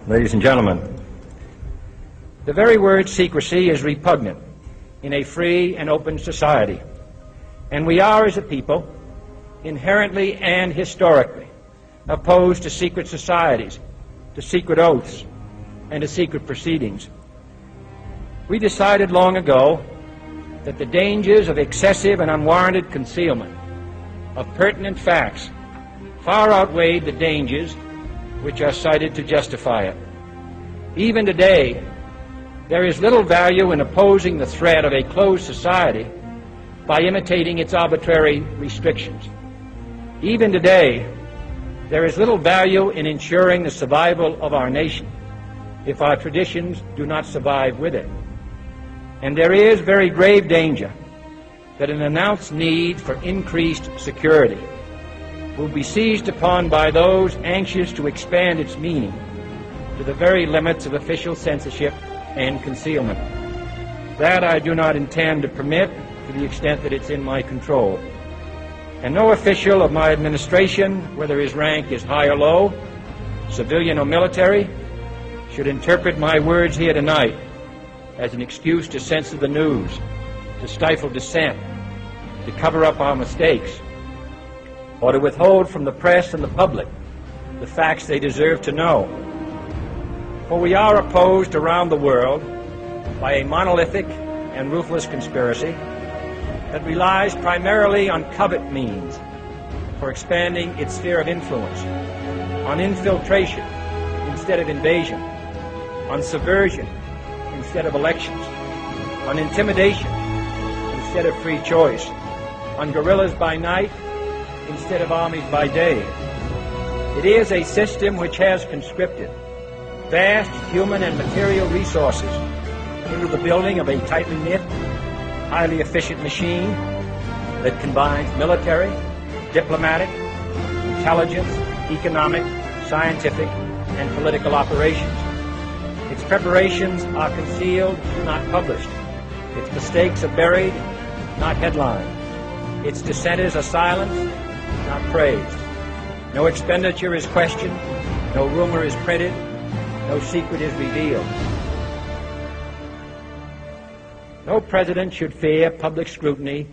Ladies and gentlemen, the very word secrecy is repugnant in a free and open society, and we are, as a people, inherently and historically opposed to secret societies, to secret oaths, and to secret proceedings. We decided long ago that the dangers of excessive and unwarranted concealment of pertinent facts far outweighed the dangers which are cited to justify it. Even today, there is little value in opposing the threat of a closed society by imitating its arbitrary restrictions. Even today, there is little value in ensuring the survival of our nation if our traditions do not survive with it. And there is very grave danger that an announced need for increased security will be seized upon by those anxious to expand its meaning to the very limits of official censorship and concealment. That I do not intend to permit to the extent that it's in my control. And no official of my administration, whether his rank is high or low, civilian or military, should interpret my words here tonight as an excuse to censor the news, to stifle dissent, to cover up our mistakes, or to withhold from the press and the public the facts they deserve to know. For we are opposed around the world by a monolithic and ruthless conspiracy that relies primarily on covert means for expanding its sphere of influence, on infiltration instead of invasion, on subversion instead of elections, on intimidation instead of free choice, on guerrillas by night instead of armies by day. It is a system which has conscripted vast human and material resources into the building of a tightly knit, highly efficient machine that combines military, diplomatic, intelligence, economic, scientific, and political operations. Its preparations are concealed, not published. Its mistakes are buried, not headlined. Its dissenters are silenced, not praised. No expenditure is questioned, no rumor is printed, no secret is revealed. No president should fear public scrutiny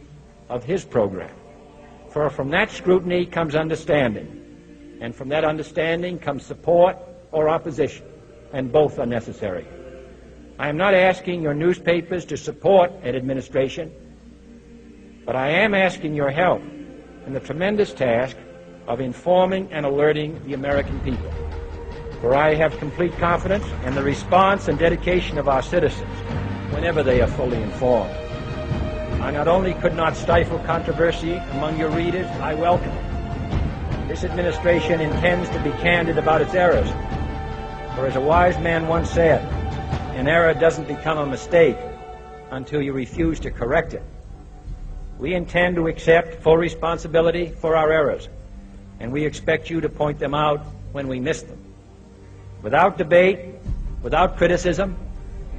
of his program, for from that scrutiny comes understanding, and from that understanding comes support or opposition, and both are necessary. I am not asking your newspapers to support an administration, but I am asking your help in the tremendous task of informing and alerting the American people. For I have complete confidence in the response and dedication of our citizens whenever they are fully informed. I not only could not stifle controversy among your readers, I welcome it. This administration intends to be candid about its errors. For as a wise man once said, an error doesn't become a mistake until you refuse to correct it. We intend to accept full responsibility for our errors, and we expect you to point them out when we miss them. Without debate, without criticism,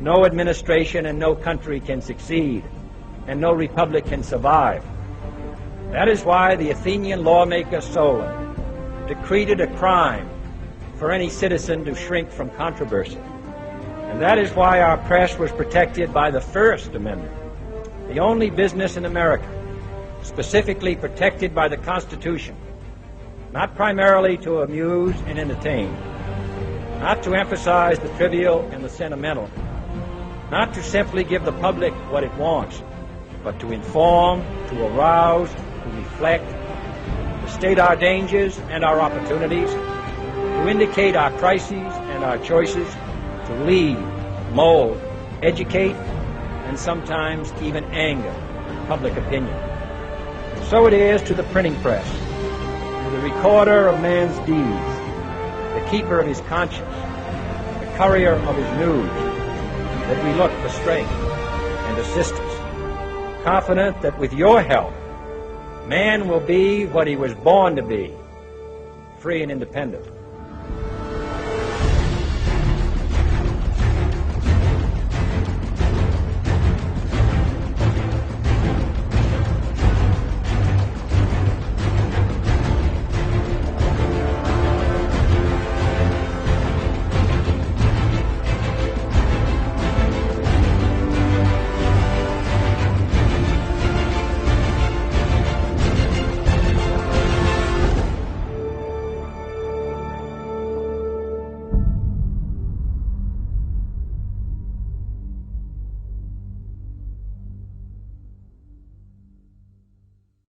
no administration and no country can succeed, and no republic can survive. That is why the Athenian lawmaker Solon decreed it a crime for any citizen to shrink from controversy. And that is why our press was protected by the First Amendment, the only business in America specifically protected by the Constitution, not primarily to amuse and entertain, not to emphasize the trivial and the sentimental, not to simply give the public what it wants, but to inform, to arouse, to reflect, to state our dangers and our opportunities, to indicate our crises and our choices, to lead, mold, educate, and sometimes even anger public opinion. So it is to the printing press, to the recorder of man's deeds, the keeper of his conscience, the courier of his news, that we look for strength and assistance, confident that with your help, man will be what he was born to be, free and independent.